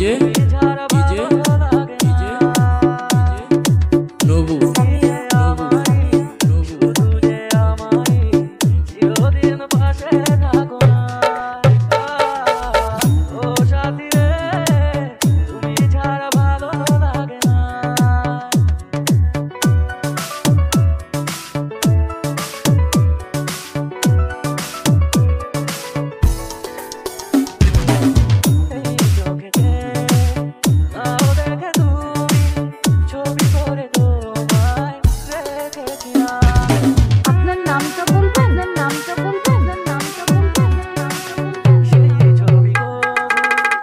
DJ DJ DJ নবু DJ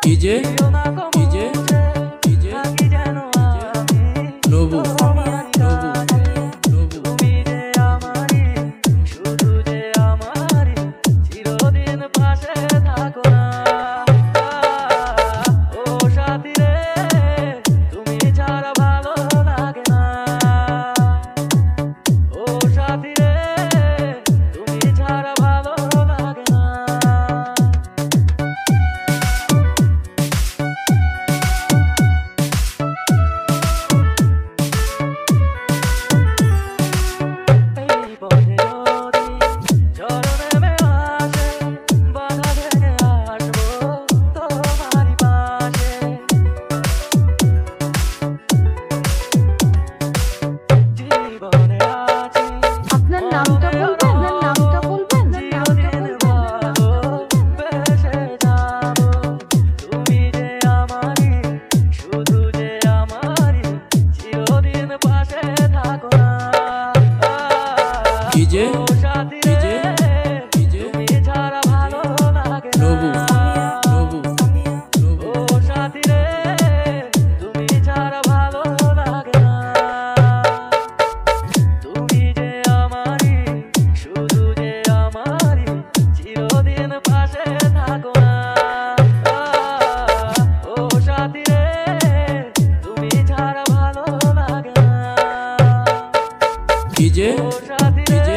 DJ DJ নবু DJ DJ DJ নবু নবু নবু তুমি ছাড়া ভালো লাগে না, তুমি যে আমারই, শুধু যে আমারই, চিরদিন পাশে থাকো না। ও সাথী রে, তুমি ছাড়া ভালো লাগে না। ডিজে ও সাথী রে,